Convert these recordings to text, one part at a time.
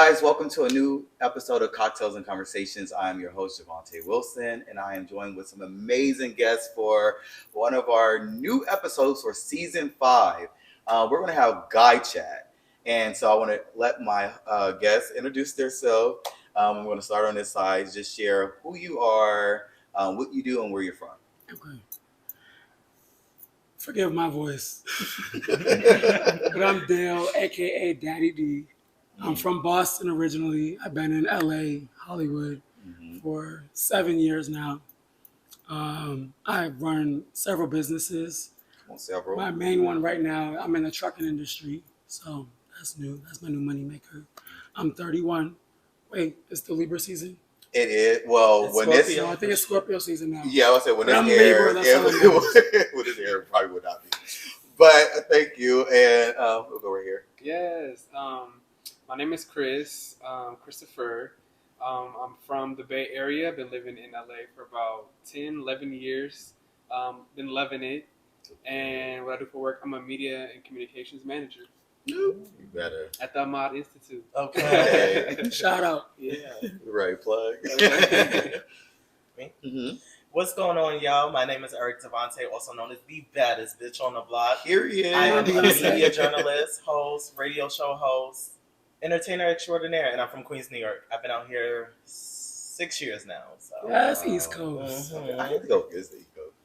guys, welcome to a new episode of Cocktails and Conversations. I am your host, Javante Wilson, and I am joined with some amazing guests for one of our new episodes for season 5. We're going to have Guy Chat, and so I want to let my guests introduce themselves. I'm going to start on this side, just share who you are, what you do, and where you're from. Okay. Forgive my voice, but I'm Dale, aka Daddy D. I'm from Boston originally. I've been in LA, Hollywood, for 7 years now. I've run several businesses. Several. My main one right now, I'm in the trucking industry, so that's new. That's my new money maker. I'm 31. Wait, it's the Libra season? It is. Well, It's when Scorpio. this, I think it's Scorpio season now. yeah, I would say when But I'm this air, Libra, that's all I know. when this air probably would not be. But thank you, and we'll go right here. Yes. My name is Chris, Christopher. I'm from the Bay Area. Been living in LA for about 10, 11 years. Been loving it. And what I do for work, I'm a media and communications manager You better. at the Ahmad Institute. Okay. Shout out. Yeah. Right, plug. Me? Mm-hmm. What's going on, y'all? My name is Eric Devante, also known as the baddest bitch on the block. Period. I am a media journalist, host, radio show host, entertainer extraordinaire, and I'm from Queens, New York. I've been out here 6 years now. So That's East Coast. Mhm. I need to go visit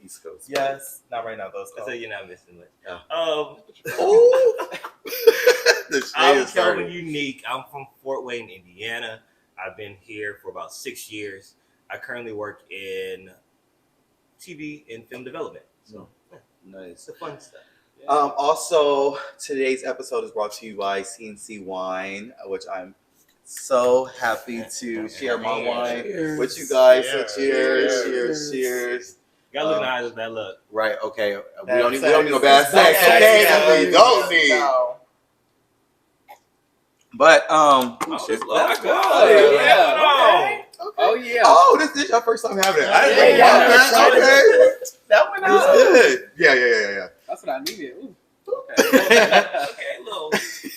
East Coast. Yes, not right now though. So you're not missing much. Yeah. Um, The shade I'm is Kelvin starting. Unique. I'm from Fort Wayne, Indiana. I've been here for about 6 years. I currently work in TV and film development. So it's Nice. the fun stuff. Also, today's episode is brought to you by CNC Wine, which I'm so happy to share my wine Cheers. with you guys. So Cheers. cheers, cheers, Cheers. cheers. You gotta look in the eyes with that look. Right, okay. We Bad don't need no bad sex. sex. Okay, Bad we sex. don't need. No. But Shit, Let's go. Oh, Yeah. Oh, yeah. Oh, this is your first time having it. I didn't know Yeah, about yeah, that. yeah. Okay. That went It's out. good. Yeah. That's what I needed. Ooh. Okay, little.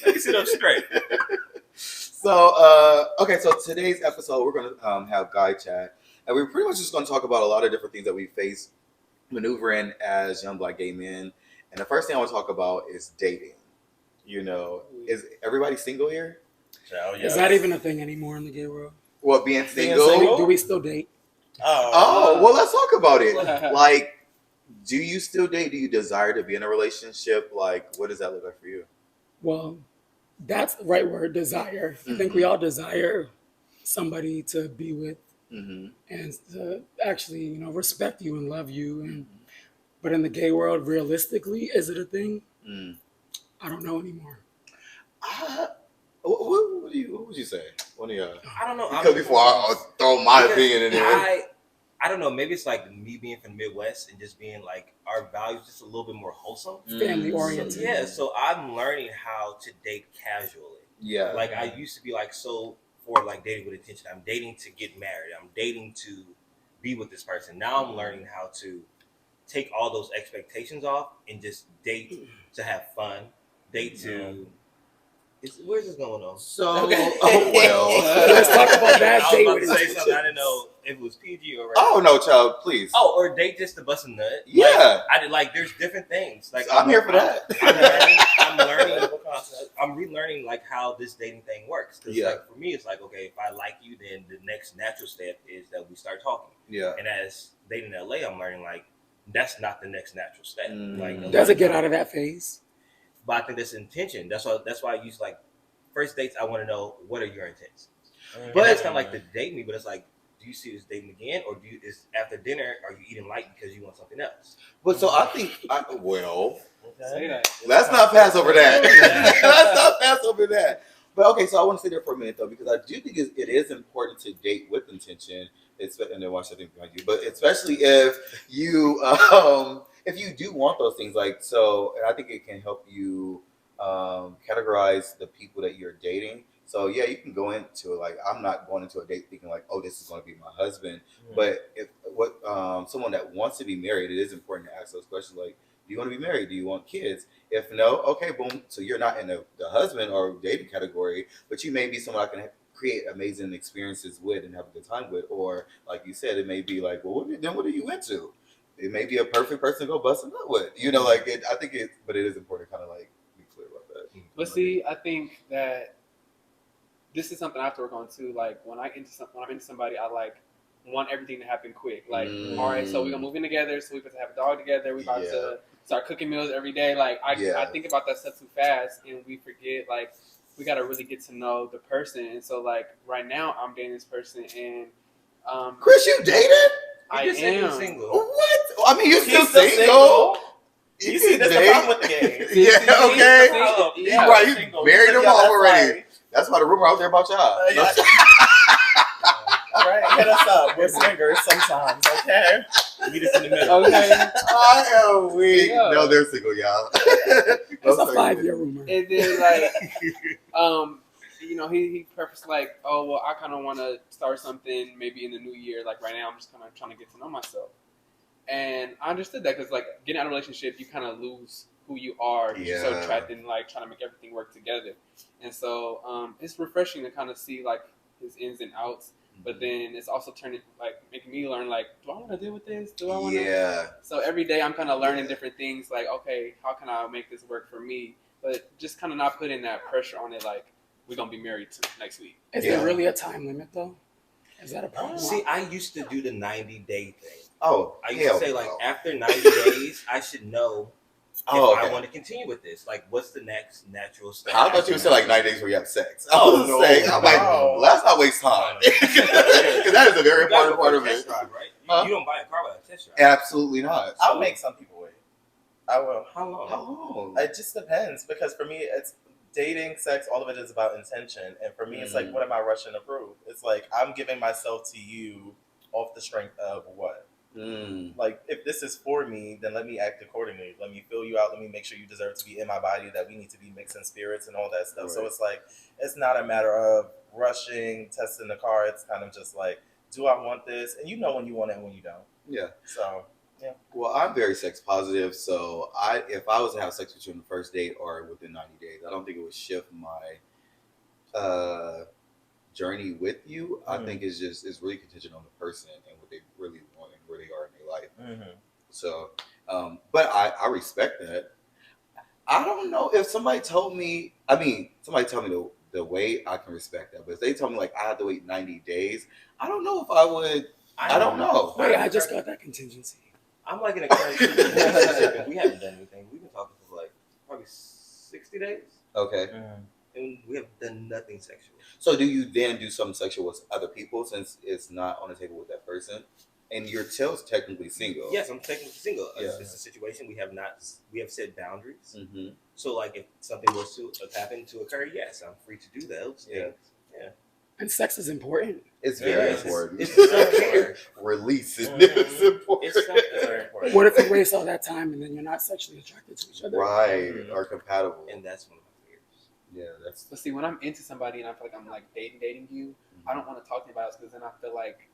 Let me sit up straight. So, okay, so today's episode, we're going to have Guy Chat. And we're pretty much just going to talk about a lot of different things that we face maneuvering as young Black gay men. And the first thing I want to talk about is dating. You know, is everybody single here? Oh, Is that even a thing anymore in the gay world? Well, being single? single? Do we still date? Oh, well, let's talk about it. Like, do you still date? Do you desire to be in a relationship? Like, what does that look like for you? Well, that's the right word, desire. I think we all desire somebody to be with Mm-hmm. and to actually, respect you and love you. But in the gay world, realistically, is it a thing? Mm. I don't know anymore. What would you say? What do you? I don't know. Because before I throw my opinion in there. I don't know. Maybe it's like me being from the Midwest and just being like our values just a little bit more wholesome. Family Mm. oriented. So, yeah, so I'm learning how to date casually. Yeah. Like I used to be like so for like dating with intention. I'm dating to get married. I'm dating to be with this person. Now I'm learning how to take all those expectations off and just date to have fun. Date to. Where's this going on? So, oh well. Let's talk about that I date was about with to say intentions. something. I didn't know if it was PG or. Oh no, child, please. Oh, or date just to bust a nut. Yeah. Like, I did like. There's different things. Like I'm here for that. I'm learning. I'm relearning like how this dating thing works. Because Yeah. like for me, it's like okay, if I like you, then the next natural step is that we start talking. Yeah. And as dating in LA, I'm learning like that's not the next natural step. Mm. Like Does it get out of that phase? But I think that's intention. That's why I use like first dates. I want to know what are your intentions. But- But that's kind of like the date me. But it's like, do you see this dating again, or is after dinner are you eating light because you want something else? But so I think, well, Say that. let's not pass over that. Let's not pass over that. But okay, so I want to stay there for a minute though, because I do think it is important to date with intention. And then watch the thing behind you. But especially if you do want those things, like so, and I think it can help you categorize the people that you're dating. So yeah, you can go into it like I'm not going into a date thinking like, oh, this is going to be my husband. But if someone that wants to be married, it is important to ask those questions like, Do you want to be married? Do you want kids? If no, okay, boom. So you're not in the husband or dating category, but you may be someone I can create amazing experiences with and have a good time with. Or like you said, it may be like, well, what are you into? It may be a perfect person to go bust a nut with. Like it. I think it, but it is important to kind of like be clear about that. But see, I think that this is something I have to work on too. Like when I'm into somebody, I like want everything to happen quick. Like, all right, so we're gonna move in together, so we about to have a dog together. We about to start cooking meals every day. Like I think about that stuff too fast, and we forget like we gotta really get to know the person. And so like right now, I'm dating this person, and Chris, you dated? I am single. What? I mean, you're He's still single. You see, that's the problem with the game. Yeah, okay. Yeah. You right, you Single. married him Yeah, that's already. right. That's why the rumor out there about y'all. Yeah. All right, hit us up. We're swingers sometimes, okay? Meet us in the middle. Okay. I am weak. Yeah. No, they're single, y'all. It's a 5-year rumor. And then like, he prefaced like, oh well, I kind of want to start something maybe in the new year. Like right now, I'm just kind of trying to get to know myself. And I understood that because like getting out of a relationship, you kind of lose who you are. You're so trapped in like trying to make everything work together. And so it's refreshing to kind of see like his ins and outs. But then it's also making me learn like, do I want to deal with this? Do I want to? Yeah. So every day I'm kind of learning different things. Like, okay, how can I make this work for me? But just kind of not putting that pressure on it. Like we're gonna be married next week. Is there really a time limit though? Is that a problem? See, I used to do the 90-day thing. Oh, I used to say like after 90 days, I should know if I want to continue with this. Like, what's the next natural step? I thought you would say like 9 days where you have sex. I Oh, was no. saying, I'm like, No. let's not waste time. Because that is a very important part of it. Test drive, right? Huh? You don't buy a car without a test drive. Absolutely not. I'll make some people wait. I will. How long? How long? It just depends because for me, it's dating, sex, all of it is about intention. And for me, it's like, what am I rushing to prove? It's like, I'm giving myself to you off the strength of what? Like, if this is for me, then let me act accordingly. Let me fill you out. Let me make sure you deserve to be in my body, that we need to be mixing spirits and all that stuff. Right. So it's like, it's not a matter of rushing, testing the car. It's kind of just like, do I want this? And you know when you want it and when you don't. Yeah. So, yeah. Well, I'm very sex positive, so if I was to have sex with you on the first date or within 90 days, I don't think it would shift my journey with you. I think it's really contingent on the person and what they really want and where they are in their life. So, but I respect that. I don't know if somebody told me. The way I can respect that, but if they told me like I have to wait 90 days, I don't know if I would. I don't know. Wait, I just got that contingency. I'm like in a current relationship and we haven't done anything. We've been talking for like probably 60 days. Okay. And we have done nothing sexual. So do you then do something sexual with other people since it's not on the table with that person? And you're still technically single. Yes, I'm technically single. Yeah. It's a situation we have set boundaries. Mm-hmm. So like if something was to happen to occur, yes, I'm free to do those Yeah. things. Yeah. And sex is important. It's very Yes, important. It's self-care. Release is Mhm. important. It's self-care. It's very important. What if you waste all that time and then you're not sexually attracted to each other? Right. Mhm. Or compatible. And that's one of my fears. Yeah, that's But see, when I'm into somebody and I feel like I'm like dating you, I don't want to talk to anybody else because then I feel like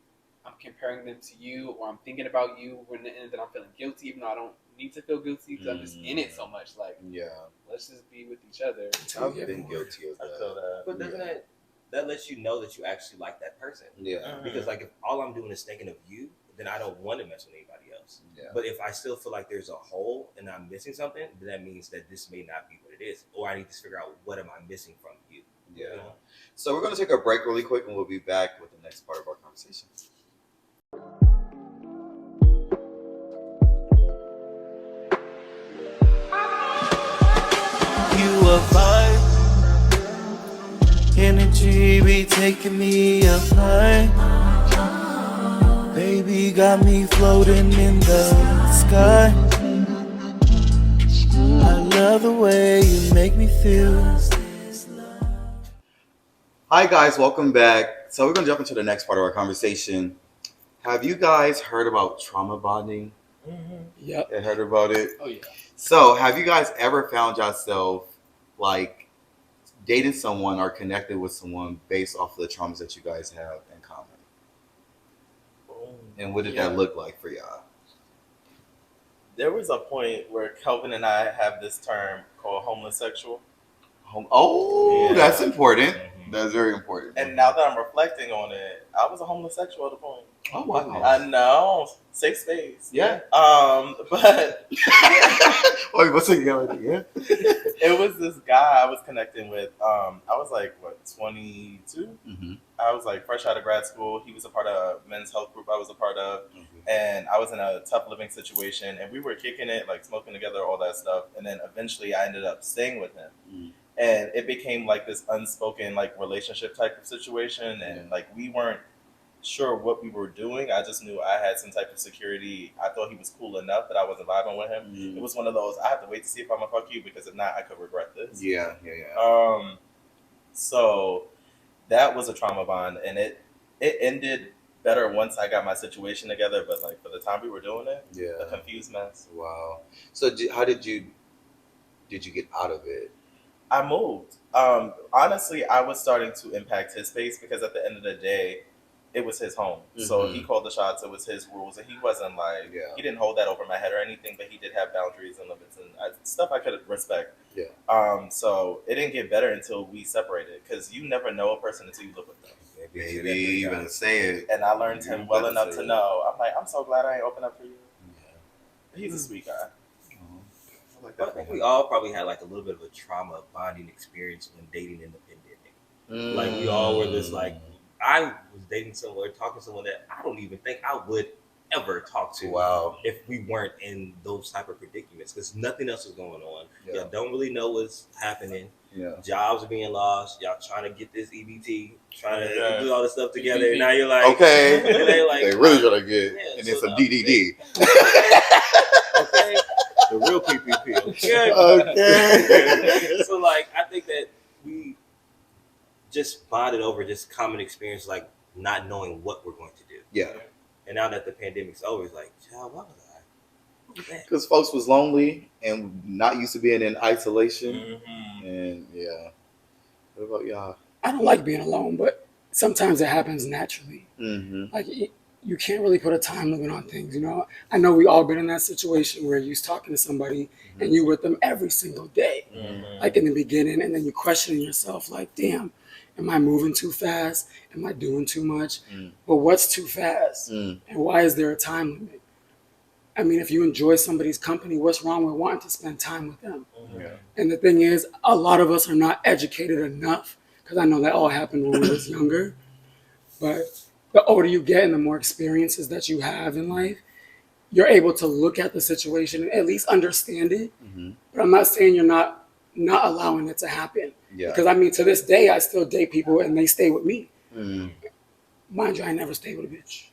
I'm comparing them to you or I'm thinking about you and then I'm feeling guilty even though I don't need to feel guilty because I'm just in it so much. Like, yeah. let's just be with each other. Until I've you get been more. guilty of I that. feel that. But doesn't that lets you know that you actually like that person? Yeah. Because like if all I'm doing is thinking of you, then I don't want to mess with anybody else. Yeah. But if I still feel like there's a hole and I'm missing something, then that means that this may not be what it is, or I need to figure out what am I missing from you. Yeah. You know? So we're gonna take a break really quick and we'll be back with the next part of our conversation. You are fine. Energy be taking me up high. Baby got me floating in the sky. I love the way you make me feel. Hi guys, welcome back. So we're gonna jump into the next part of our conversation. Have you guys heard about trauma bonding? Yep. And heard about it? Oh yeah. So have you guys ever found yourself like dating someone or connected with someone based off of the traumas that you guys have in common? And what did that look like for y'all? There was a point where Kelvin and I have this term called homeless sexual. Oh, Yeah. that's important. Mhm. That's very important. And now that I'm reflecting on it, I was a homosexual at a point. Oh wow. I know, safe space. Yeah. But Wait, what's it again? it was this guy I was connecting with. I was like, what, 22? Mm-hmm. I was like fresh out of grad school. He was a part of a men's health group I was a part of. And I was in a tough living situation, and we were kicking it, like smoking together, all that stuff. And then eventually I ended up staying with him. Mm. And it became like this unspoken like relationship type of situation. And like we weren't sure what we were doing. I just knew I had some type of security. I thought he was cool enough that I wasn't vibing with him. It was one of those, I have to wait to see if I'm gonna fuck you, because if not, I could regret this. Yeah. So that was a trauma bond, and it ended better once I got my situation together. But like for the time we were doing it, a Yeah. confused mess. Wow. So how did you get out of it? I moved. Honestly, I was starting to impact his space, because at the end of the day, it was his home. So he called the shots. It was his rules, and he wasn't like he didn't hold that over my head or anything. But he did have boundaries and limits and stuff I could respect. Yeah. So it didn't get better until we separated, because you never know a person until you live with them. Maybe even say it. And I learned him well enough to say it. know. I'm like, I'm so glad I ain't open up for you. Yeah. He's a sweet guy. I like But I that. think we all probably had like a little bit of a trauma bonding experience when dating in the pandemic. Like we all were just like, I was dating someone, talking to someone that I don't even think I would ever talk to. Wow. If we weren't in those type of predicaments, because nothing else was going on. Yeah. Y'all don't really know what's happening. Yeah. Jobs are being lost. Y'all trying to get this EBT, trying to Yeah. do all this stuff together. And now you're like, Okay. and they like, They really trying to get, Yeah, and then so some now- DDD. okay, the real PPP. Okay. Okay. So like, I think that we just bonded over just common experience, like not knowing what we're going to do. Yeah. And now that the pandemic's over, it's like, child, what was I? What was that? Because folks was lonely and not used to being in isolation. Mm-hmm. And yeah. What about y'all? I don't like being alone, but sometimes it happens naturally. Mm-hmm. Like you can't really put a time limit on things, you know. I know we all been in that situation where you're talking to somebody and you with them every single day, like in the beginning, and then you questioning yourself, like, damn, am I moving too fast? Am I doing too much? But what's too fast? And why is there a time limit? I mean, if you enjoy somebody's company, what's wrong with wanting to spend time with them? Yeah. And the thing is, a lot of us are not educated enough, because I know that all happened when we was younger. But the older you get and the more experiences that you have in life, you're able to look at the situation and at least understand it. But I'm not saying you're not allowing it to happen. Yeah. Because I mean, to this day, I still date people and they stay with me. Mm. Mind you, I never stayed with a bitch.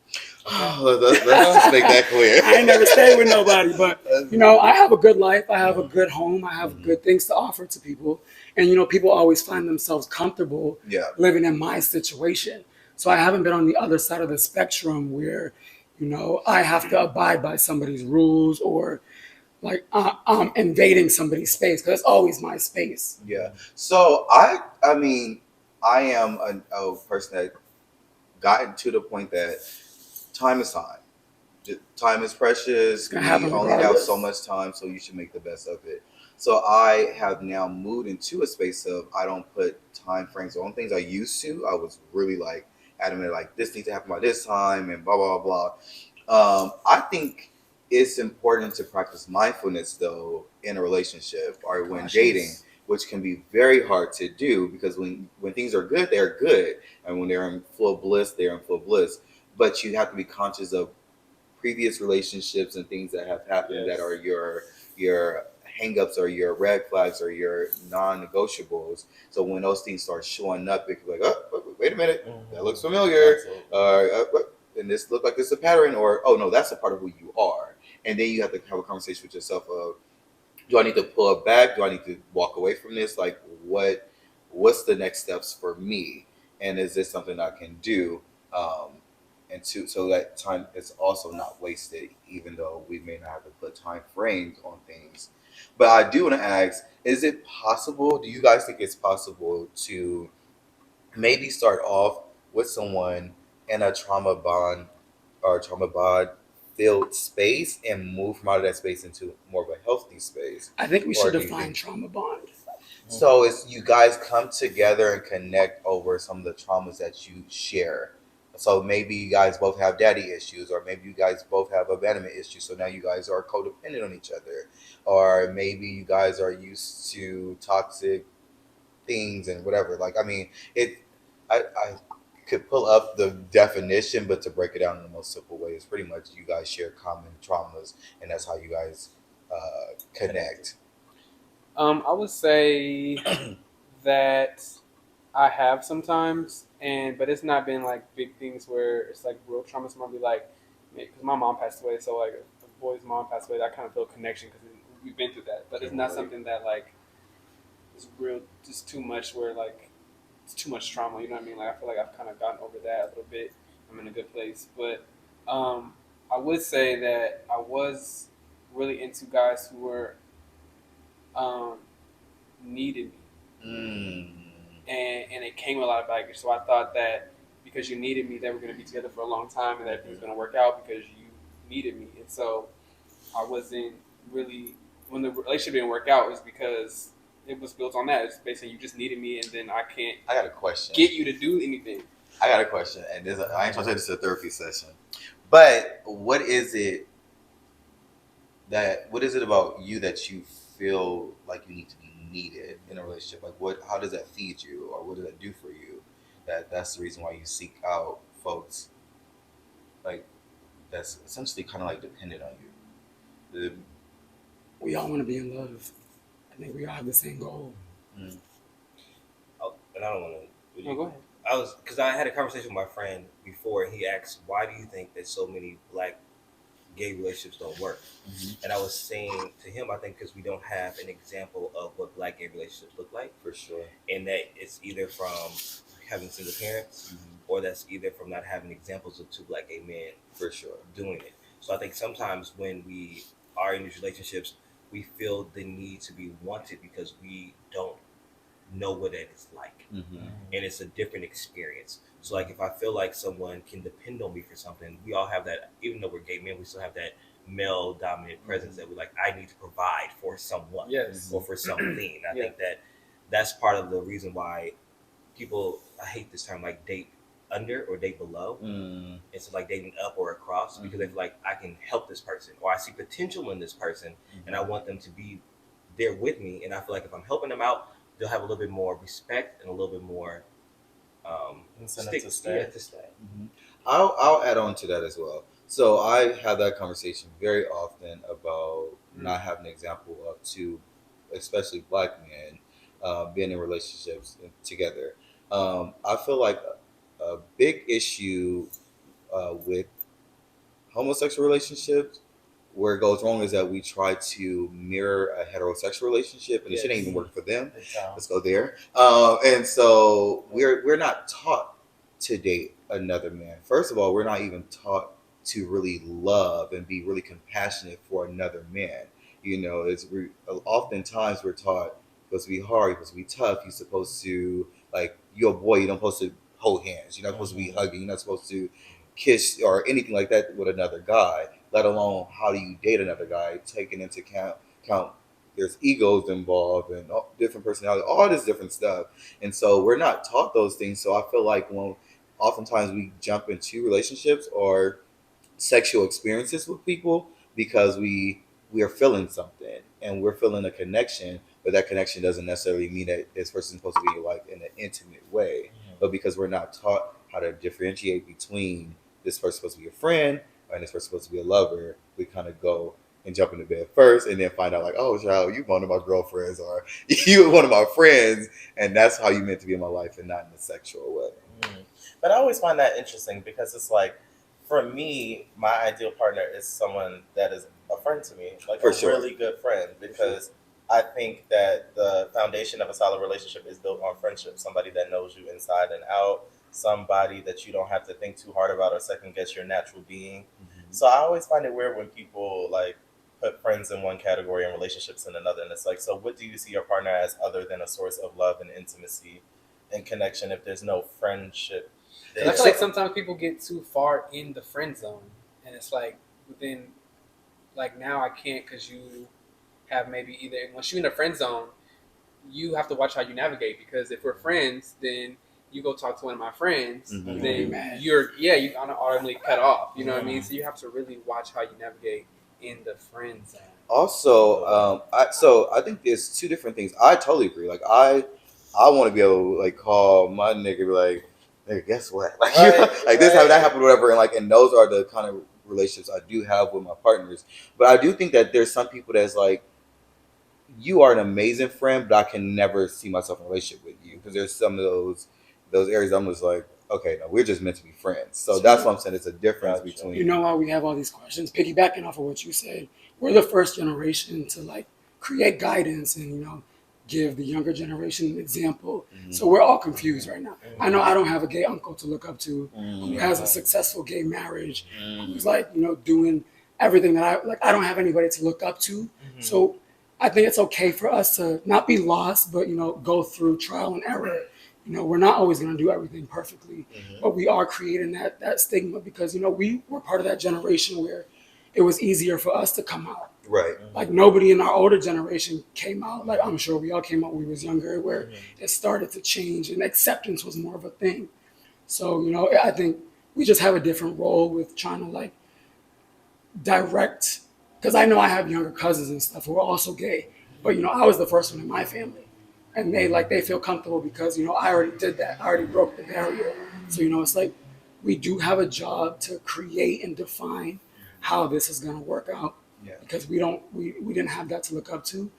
Let's just make that clear. I ain't never stayed with nobody, but you know, I have a good life. I have a good home. I have good things to offer to people. And you know, people always find themselves comfortable Yeah. living in my situation. So I haven't been on the other side of the spectrum where, you know, I have to abide by somebody's rules or like I'm invading somebody's space, because it's always my space. Yeah. So I mean, I am a person that gotten to the point that time is time. Time is precious. gonna We happen only have regardless. so much time, so you should make the best of it. So I have now moved into a space of I don't put time frames on things. I used to. I was really like adamant, like this needs to happen by this time and blah blah blah. I think it's important to practice mindfulness though in a relationship or when dating, which can be very hard to do because when things are good, they're good, and when they're in full bliss, they're in full bliss. But you have to be conscious of previous relationships and things that have happened that are your hangups or your red flags or your non-negotiables. So when those things start showing up, it can be like, oh, wait a minute, that looks familiar. And this look like this is a pattern, or oh no, that's a part of who you are. And then you have to have a conversation with yourself of, do I need to pull it back? Do I need to walk away from this? Like what's the next steps for me? And is this something I can do? So that time is also not wasted, even though we may not have to put time frames on things. But I do want to ask, is it possible, do you guys think it's possible to maybe start off with someone in a trauma bond filled space and move from out of that space into more of a healthy space? I think we Or should do you define think- trauma bond. So it's you guys come together and connect over some of the traumas that you share. So maybe you guys both have daddy issues, or maybe you guys both have abandonment issues. So now you guys are codependent on each other, or maybe you guys are used to toxic things and whatever. Like I mean, I could pull up the definition, but to break it down in the most simple way, it's pretty much you guys share common traumas, and that's how you guys connect. I would say that I have sometimes, but it's not been like big things where it's like real trauma. It's might be like, because my mom passed away, so like if a boy's mom passed away, I kind of feel a connection because we've been through that. But it's not something that like is real, just too much where like it's too much trauma. You know what I mean? Like I feel like I've kind of gotten over that a little bit. I'm in a good place, but I would say that I was really into guys who were needed me. And it came with a lot of baggage. So I thought that because you needed me, that we're going to be together for a long time and that everything's going to work out because you needed me. And so I wasn't really, when the relationship didn't work out, it was because it was built on that. It's basically you just needed me and then I can't I got a question. get you to do anything. I got a question, and I ain't trying to say this is a therapy session, but what is it about you that you feel like you need to be needed in a relationship? Like how does that feed you, or what does that do for you? That's the reason why you seek out folks like that's essentially kind of like dependent on you. We all want to be in love. I think we all have the same goal. Oh, and I don't want to. No, go ahead. Because I had a conversation with my friend before, and he asked, "Why do you think that so many black gay relationships don't work?" And I was saying to him, I think because we don't have an example of what black gay relationships look like, For sure. and that it's either from having single parents, or that's either from not having examples of two black gay men For sure. doing it. So I think sometimes when we are in these relationships, we feel the need to be wanted because we don't know what that is like, and it's a different experience. So like if I feel like someone can depend on me for something, we all have that. Even though we're gay men, we still have that male dominant presence that we're like, I need to provide for someone, Yes. or for something. I Yeah. think that that's part of the reason why people, I hate this term, like date under or date below. It's like dating up or across, because they feel like I can help this person, or I see potential in this person, and I want them to be there with me. And I feel like if I'm helping them out, they'll have a little bit more respect and a little bit more Incentive to stay. to stay. I'll add on to that as well. So I have that conversation very often about not having an example of two, especially black men, being in relationships together. I feel like a big issue with homosexual relationships where it goes wrong is that we try to mirror a heterosexual relationship, and it shouldn't even work for them. Let's go there. And so we're not taught to date another man. First of all, we're not even taught to really love and be really compassionate for another man. You know, oftentimes we're taught you're supposed to be hard, you're supposed to be tough, you're supposed to, like, you're a boy, you're not supposed to hold hands, you're not supposed to be hugging, you're not supposed to kiss or anything like that with another guy, let alone how do you date another guy, taking into account there's egos involved and different personalities, all this different stuff. And so we're not taught those things. So I feel like when oftentimes we jump into relationships or sexual experiences with people because we are feeling something and we're feeling a connection, but that connection doesn't necessarily mean that this person's supposed to be like in an intimate way. But because we're not taught how to differentiate between this person's supposed to be a friend and this person's supposed to be a lover, we kind of go and jump into bed first and then find out like, oh, child, you one of my girlfriends or you one of my friends, and that's how you meant to be in my life and not in a sexual way. But I always find that interesting because it's like, for me, my ideal partner is someone that is a friend to me, like For a sure. really good friend, because I think that the foundation of a solid relationship is built on friendship. Somebody that knows you inside and out, somebody that you don't have to think too hard about or second guess your natural being. So I always find it weird when people like put friends in one category and relationships in another. And it's like, so what do you see your partner as other than a source of love and intimacy and connection if there's no friendship? I feel like sometimes people get too far in the friend zone, and it's like but then like now I can't because you have maybe either once you're in a friend zone, you have to watch how you navigate because if we're friends, then you go talk to one of my friends, Mhm. then you're automatically cut off. You know what I mean? So you have to really watch how you navigate in the friend zone. Also, I think there's two different things. I totally agree. Like I want to be able to like call my nigga, be like, nigga, guess what? Like, like this happened, that happened, whatever. And those are the kind of relationships I do have with my partners. But I do think that there's some people that's like, you are an amazing friend, but I can never see myself in a relationship with you because there's some of those areas I'm just like, okay, no, we're just meant to be friends. So that's what I'm saying. It's a difference between. You know why we have all these questions? Piggybacking off of what you said, we're the first generation to like create guidance and give the younger generation an example. Mm-hmm. So we're all confused right now. Mm-hmm. I know I don't have a gay uncle to look up to who has a successful gay marriage, who's like doing everything that I like. I don't have anybody to look up to. Mm-hmm. So I think it's okay for us to not be lost, but go through trial and error. We're not always going to do everything perfectly, but we are creating that stigma because we were part of that generation where it was easier for us to come out. Right. Like nobody in our older generation came out. Like I'm sure we all came out when we was younger, where it started to change and acceptance was more of a thing. So I think we just have a different role with trying to like direct. Because I know I have younger cousins and stuff who are also gay, but I was the first one in my family, and they feel comfortable because I already did that. I already broke the barrier. So it's like we do have a job to create and define how this is going to work out. Yeah. Because we didn't have that to look up to,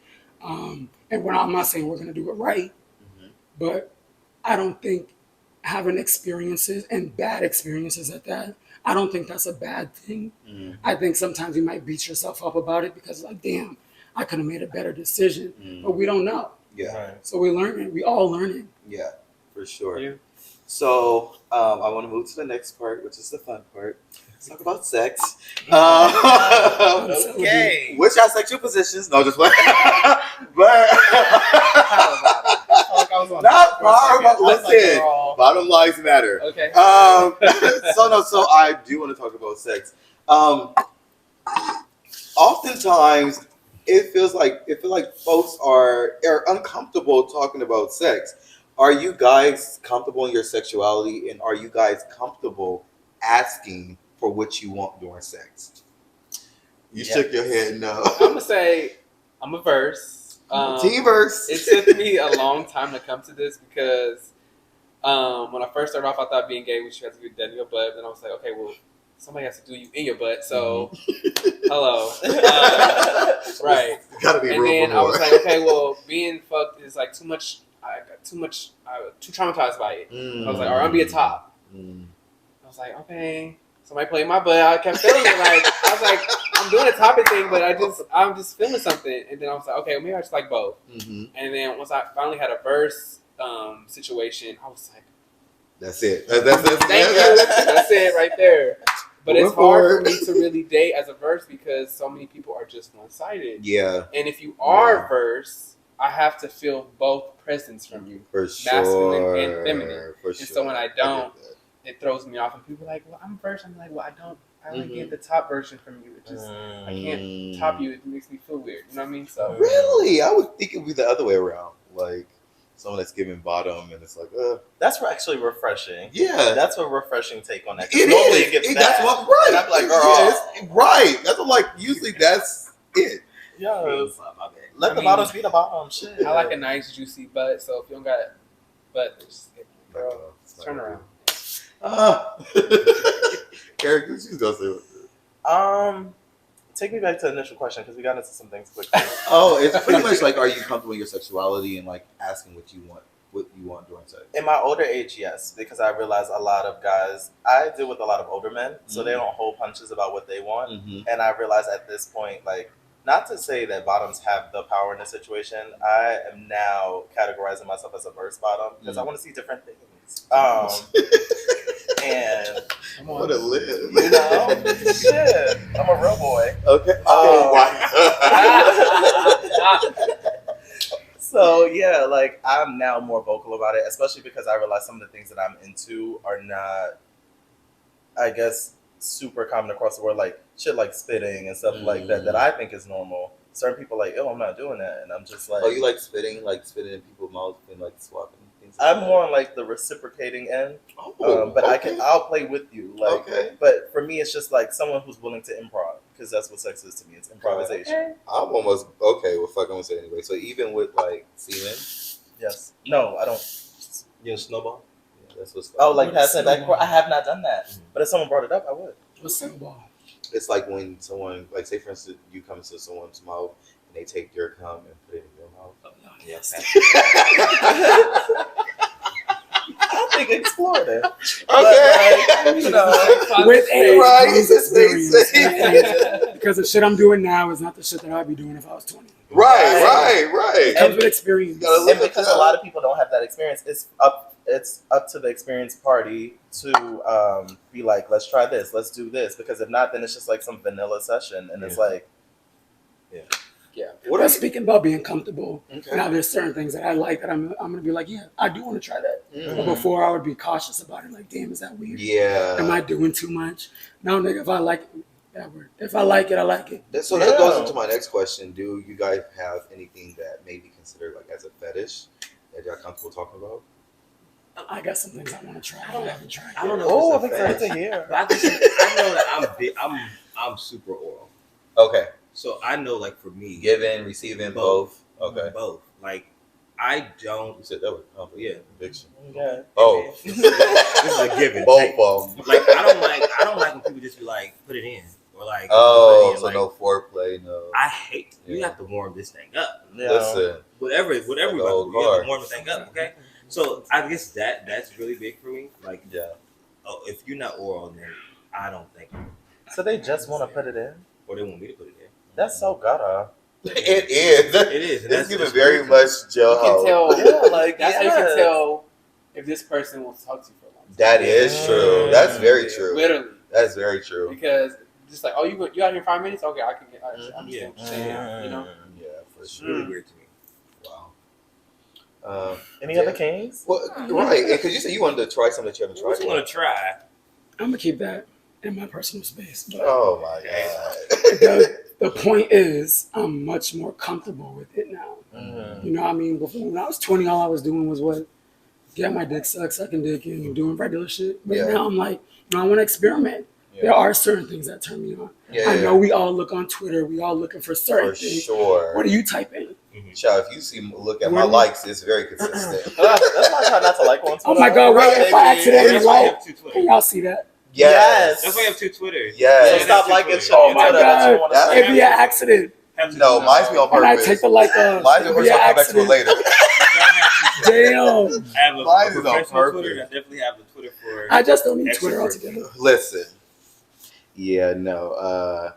and I'm not saying we're going to do it right, but I don't think having experiences and bad experiences at that. I don't think that's a bad thing. I think sometimes you might beat yourself up about it because like, damn, I could have made a better decision, but we don't know. Yeah. Right. So we're learning. We all learning. Yeah, for sure. Yeah. So I want to move to the next part, which is the fun part. Let's talk about sex. Okay. Which are sexual positions? No, just what? But not far, but listen. Bottom lines matter. Okay. So I do want to talk about sex. Oftentimes, it feels like folks are uncomfortable talking about sex. Are you guys comfortable in your sexuality, and are you guys comfortable asking for what you want during sex? You shook your head no. I'm gonna say I'm a verse. T-verse. It took me a long time to come to this because when I first started off, I thought being gay was you have to do that in your butt. Then I was like, okay, well, somebody has to do you in your butt. So, hello. Right. Gotta be and real. then I was like, okay, well, being fucked is like too much. I got too traumatized by it. I was like, all right, I'm gonna be a top. I was like, okay. Somebody played my butt. I kept feeling it. Like I was like, I'm doing a topic thing, but I'm just feeling something. And then I was like, okay, well, maybe I just like both. And then once I finally had a verse situation, I was like, that's it. Thank you. That's it right there. But it's hard for me to really date as a verse because so many people are just one-sided. Yeah. And if you are verse, I have to feel both presence from you, for masculine and feminine. For and so when I don't, it throws me off. And people are like, well, I'm verse. I'm like, well, I only get the top version from you. It just I can't top you. It makes me feel weird. You know what I mean? So really, I would think it would be the other way around. Like someone that's giving bottom, and it's like, that's actually refreshing. Yeah, that's a refreshing take on that. It normally is. It gets that's what right. And I'm like, girl, right. That's what like. Usually, that's it. Yeah, let the bottoms be the bottom. Shit. I like a nice juicy butt. So if you don't got butt, just girl, turn around. Eric, what you gonna say? Take me back to the initial question because we got into some things quickly. It's pretty much like, are you comfortable with your sexuality and like asking what you want during sex? In my older age, yes, because I realize a lot of guys. I deal with a lot of older men, so they don't hold punches about what they want, and I realize at this point, like, not to say that bottoms have the power in the situation. I am now categorizing myself as a verse bottom because I want to see different things. And I want to live. You know, shit. I'm a real boy. Okay. So yeah, like I'm now more vocal about it, especially because I realize some of the things that I'm into are not, I guess, super common across the world, like shit like spitting and stuff like that I think is normal. Certain people are like, oh, I'm not doing that, and I'm just like, Oh, you like spitting in people's mouths and like swapping things? I'm more on like the reciprocating end, but okay. I'll play with you, like. Okay. But for me, it's just like someone who's willing to improv, because that's what sex is to me. It's improvisation. I'm almost okay. Well, fuck, I'm gonna say it anyway. So even with like semen, Yes. No, I don't. You know, snowball. yeah, that's what's. Oh, like passing back. Snowball. I have not done that, but if someone brought it up, I would. What's snowball? It's like when someone, like, say for instance, you come into someone's mouth and they take your cum and put it in your mouth. Yes. I think explore that. Okay. With age Right, comes it's the experience. Because the shit I'm doing now is not the shit that I'd be doing if I was 20. Right. It comes with experience. You gotta look And because a lot of people don't have that experience, it's up to the experienced party to be like, let's try this, let's do this. Because if not, then it's just like some vanilla session, and it's like, What But are speaking about being comfortable, Okay. now there's certain things that I like that I'm gonna be like, yeah, I do want to try that. Mhm. But before I would be cautious about it, like, damn, is that weird? Yeah. Am I doing too much? No, nigga, if I like it, that word. If I like it, I like it. So that goes into my next question. Do you guys have anything that may be considered like as a fetish that y'all comfortable talking about? I got some things I want to try. I haven't tried. I don't know. oh, if I'm it's a excited fetish, to hear. but I know that I'm super oral. Okay. So I know, like, for me, Giving, receiving, both. Okay. both. Like, I don't. You said that was Yeah. conviction. Yeah. Oh. This is a given. Both of them. Like, I don't like when people just be like, put it in, or like, Oh, put it in. so Like, no foreplay, no. I hate. You Yeah. have to warm this thing up. Yeah. Listen. Whatever Like you the have whole to do, you have car. to warm the thing up. Okay. So I guess that's really big for me. Like, Yeah. oh, if you're not oral, then I don't think, So they just want to put it in. or they want me to put it in. That's so gutta. It is. It is. And It's giving that's very weird. much You can jailhouse. tell. Yeah, like, That's how you yes. can tell if this person wants to talk to you for a long time. That is true. That's very true. Literally, That's very true. because just like, oh, you out here 5 minutes? Okay, I can get. I understand Yeah. what you're saying. You know. Yeah, for It's sure. really weird to me. Wow. Any Yeah. other kings? Well, right, because you said you wanted to try something that you haven't What tried you yet. want to try? I'm gonna keep that in my personal space. But Oh my god. the point is, I'm much more comfortable with it now. Mm-hmm. You know what I mean? Before, when I was 20, all I was doing was what? Get my dick sucked, sucking dick, and doing regular shit. But Yeah. now I'm like, I want to experiment. Yeah. There are certain things that turn me on. Yeah, I yeah. know we all look on Twitter. We all looking for certain For things. sure. What do you type in? Child, if you see look at my likes, it's very consistent. That's why I try not to like on Twitter. Oh my God! Wait, if I accidentally That's why you like, have two can Twitters. y'all see that? Yes. That's why you have two Twitters. Yes. So Yeah, stop two liking Twitters. shit Oh on my Twitter that you God! want That's- to It'd be an accident, Have two No, Twitters. mine's be on and I purpose. take the like off. Mine's It'd be be an I'll come back to it accident. later. Damn! I have a Mine is on professional purpose. Twitter. I definitely have the Twitter for. I just don't need Extra Twitter person. altogether. Listen. Yeah, no.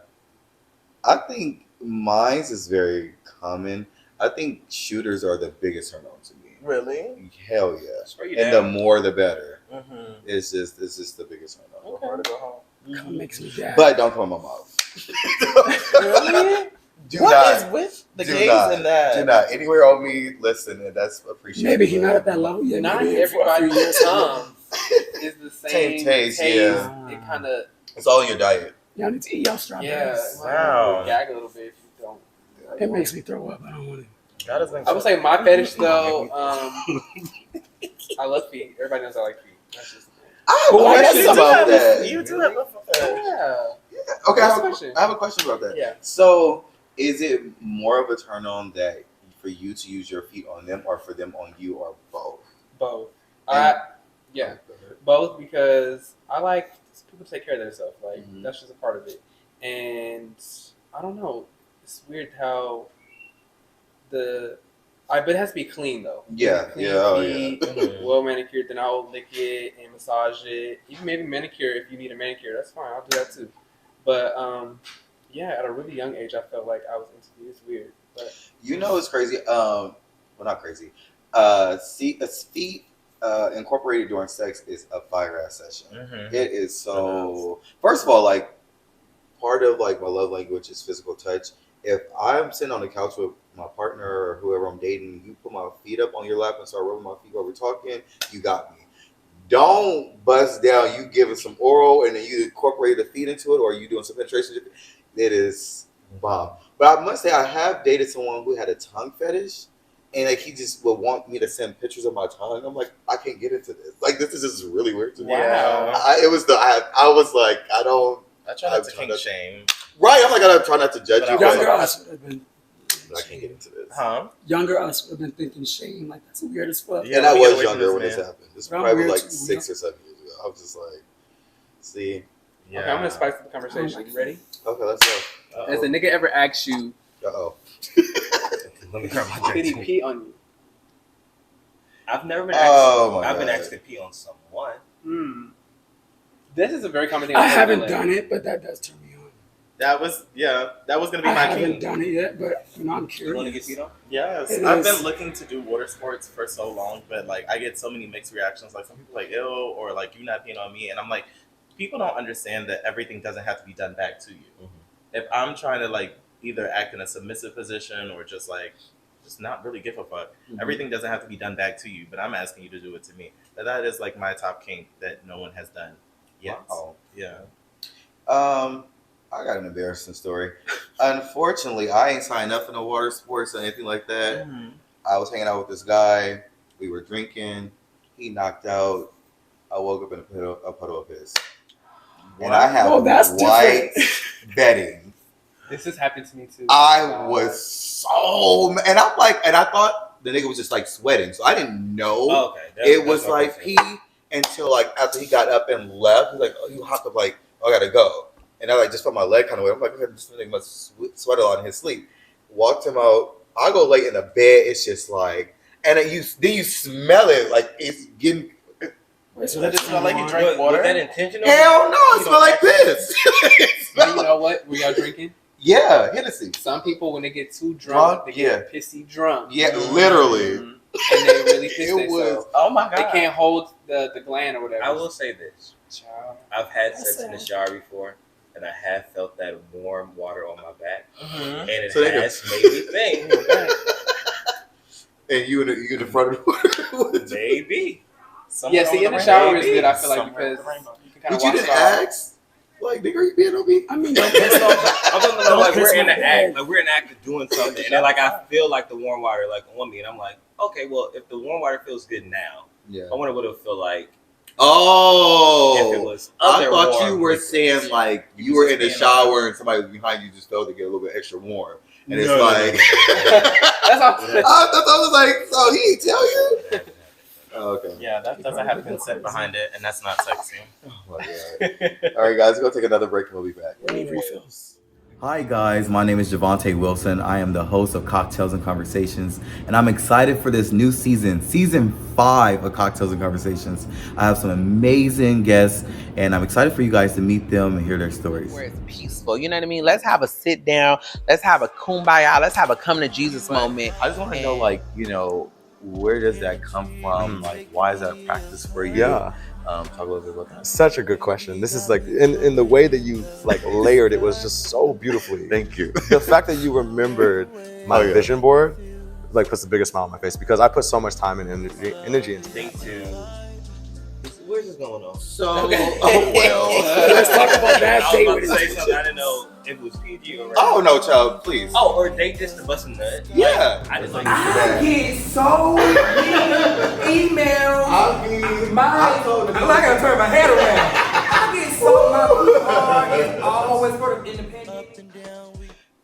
I think mine's is very common. I think shooters are the biggest turn on to me. Really? Hell yeah. Swear you And the down. more the better. Mm-hmm. It's just the biggest turn on. Okay. To go home. Come makes me gag. But don't come in my mouth. Really? Do What not. is with the do gays not, in that? Do not. Anywhere on me, listen, and that's appreciated. Maybe he's not at that level yet. Not Maybe for a everybody few years. tongue is the same Same taste, yeah. It kind of It's all in your diet. Y'all need to eat y'all strawberries. Wow. gag a little bit if you don't. It makes me throw up. I don't want it. That doesn't I would say my fetish though. I love feet. Everybody knows I like feet. That's just. I have Well, a I guess question you do about that. You do have a Yeah. Okay, What's the question? I have a question about that. Yeah. So, is it more of a turn on that for you to use your feet on them, or for them on you, or both? Both. And- Yeah. Both, because I like people to take care of themselves. Like Mhm. that's just a part of it. And I don't know. It's weird how but it has to be clean though. Yeah, Clean yeah, oh, feet, yeah. well manicured. Then I'll lick it and massage it. Even maybe manicure if you need a manicure. That's fine. I'll do that too. But yeah, at a really young age, I felt like I was into feet. It's weird, but You know, it's crazy. Well, not crazy. Feet incorporated during sex is a fire ass session. Mm-hmm. It is so. First of all, like part of like my love language is physical touch. If I'm sitting on the couch with my partner or whoever I'm dating, you put my feet up on your lap and start rubbing my feet while we're talking, you got me. don't bust down. You give it some oral and then you incorporate the feet into it, or you doing some penetration. It is bomb. But I must say, I have dated someone who had a tongue fetish, and like he just would want me to send pictures of my tongue. I'm like, I can't get into this. Like this is just really weird to me. Wow. I was like, I try not to kink shame. Right, I'm like, I try not to judge you. Younger us would have been. I can't get into this. Huh? Younger us would have been thinking shame. Like that's weird as fuck. Yeah, And I let me get was away from younger this when this man. happened. This was I'm probably weird like too, 6 or 7 years ago. I was just like, see. Yeah. Okay, I'm gonna spice up the conversation. You ready? Okay, let's go. Has a nigga ever asked you, Uh-oh. Let me grab my did he drink. pee on you? I've never been asked. Oh, my I've been God. asked to pee on someone. This is a very common thing. I haven't done it, but that does turn me on. That was gonna be I my haven't kink. done it yet, but I'm You want to curious. get peed on? Yes, It I've is. been looking to do water sports for so long, but like I get so many mixed reactions. Like some people like ill, or like you not peeing on me, and I'm like, people don't understand that everything doesn't have to be done back to you. Mhm. If I'm trying to like either act in a submissive position or just not really give a fuck, everything doesn't have to be done back to you. But I'm asking you to do it to me. That is like my top kink that no one has done yet. Wow. Yeah. I got an embarrassing story. Unfortunately, I ain't signed up for no water sports or anything like that. I was hanging out with this guy. We were drinking. He knocked out. I woke up in a puddle of piss. And I have that's white bedding. This has happened to me too. I was so mad. And I'm like, and I thought the nigga was just like sweating. So I didn't know. Oh, okay. It was what like I'm pee until like after he got up and left. He's like, oh, you hopped up, like, oh, I gotta go. And I like just felt my leg kind of wet. I'm like, okay, this nigga must sweat a lot in his sleep. Walked him out. I go lay in the bed. It's just like, and then you smell it like it's getting. Wait, so Does it smell like you saying. drank water? Was that intentional? Hell no! It smell like this. You know what? We are drinking. Yeah, Hennessy. Some people, when they get too drunk, they get pissy drunk. Yeah, literally. And they really piss It was. themselves. Oh my They god. can't hold the gland or whatever. I will say this. Child. I've had sex in the shower before, and I have felt that warm water on my back, and it So they has made me think. And you in the front of the Maybe. Yeah, see, in the shower is good, I feel like, because you can kind But of you wash didn't it off. ask? Like, nigga, are you being on me? I mean, don't piss off. I'm talking about Don't like piss we're in my the bed. act, like we're in the act of doing something, and then like I feel like the warm water like on me, and I'm like, okay, well, if the warm water feels good now, Yeah. I wonder what it'll feel like Oh. if it was. I other thought warm you were liquids. saying like you were in the shower and somebody was behind you just felt to get a little bit extra warm. And it's No, no, like, That's all. I was like, so he didn't tell you? Oh, okay. Yeah, that doesn't have consent behind it, and that's not sexy. Oh my God. All right, guys, we're going to take another break and we'll be back. We need refills. Hi guys, my name is Javante Wilson. I am the host of Cocktails and Conversations, and I'm excited for this new season 5 of Cocktails and Conversations. I have some amazing guests, and I'm excited for you guys to meet them and hear their stories. Where it's peaceful, you know what I mean? Let's have a sit down, let's have a kumbaya, let's have a come to Jesus moment. I just want to know, like, you know, where does that come from? Like, why is that a practice for you? Yeah. Talk a little bit about that. Such a good question. This is like in the way that you like layered it was just so beautifully. Thank you. The fact that you remembered my vision board like puts the biggest smile on my face because I put so much time and energy into it. Think to. Where's this going on? So, Okay. oh well. Let's talk about that I date was with about to say his something. I didn't know if it was PG or. Oh no, child, please. Oh, or date just to bust a nut. Yeah. I just like. I get so many emails. I'm not gonna turn my head around. I get so my PR is always for the independent.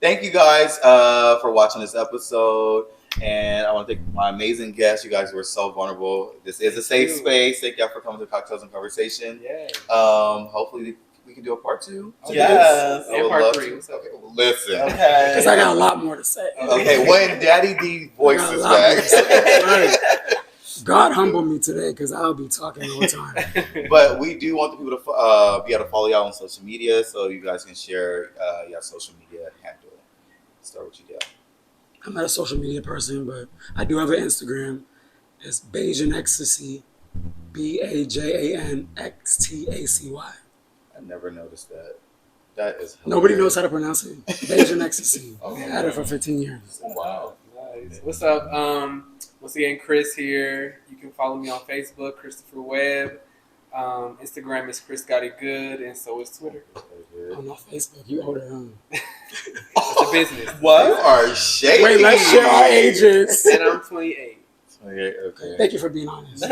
Thank you guys for watching this episode. And I want to thank my amazing guests. You guys were so vulnerable. This is a safe space. Thank y'all for coming to Cocktails and Conversation. Yeah. Hopefully we can do a part 2. to Yes. this. I And would part love 3. to. Okay, listen. Okay. Because I got a lot more to say. Okay, when Daddy D voice is Right. back. God humbled me today because I'll be talking all the time. But we do want the people to be able to follow y'all on social media so you guys can share your social media handle. Start with you, Dale. I'm not a social media person, but I do have an Instagram. It's Bajan Ecstasy, BAJANXTACY. I never noticed that. That is Nobody hilarious. knows how to pronounce it. Bajan Ecstasy. Oh, I had it for 15 years. Wow. Nice. What's up? Once again, Chris here. You can follow me on Facebook, Christopher Webb. Instagram is Chris Gotti Good, and so is Twitter. On my Facebook, you older, huh? It's a business. What? You are shady. Wait, let's share our ages. And I'm 28. Okay. Thank you for being honest.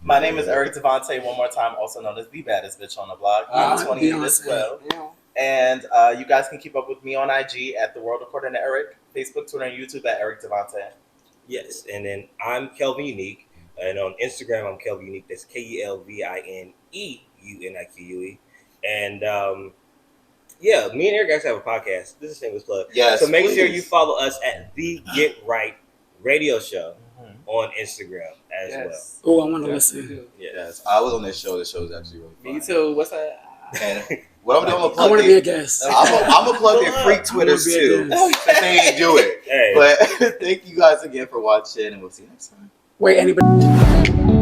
My name is Eric Devontae, one more time, also known as the baddest bitch on the block. I'm 28 as well. Yeah. And you guys can keep up with me on IG at The World According to Eric, Facebook, Twitter, and YouTube at Eric Devontae. Yes, and then I'm Kelvin Unique, and on Instagram I'm Kelvin Unique. That's KelvinEunique, and yeah, me and Eric actually have a podcast. This is a shameless plug. Yes. So make please. sure you follow us at The Get Right Radio Show on Instagram as Yes. Oh, I want to Yes, listen. we do. well. Yeah. Yes, I was on this show. The show is actually really fun. Me too. What's that? And what I'm doing, I'm gonna I plug want to be a it. guest. I'm gonna plug their freak Twitters be a too. guest. They ain't do it. Hey. But thank you guys again for watching, and we'll see you next time. Wait, anybody?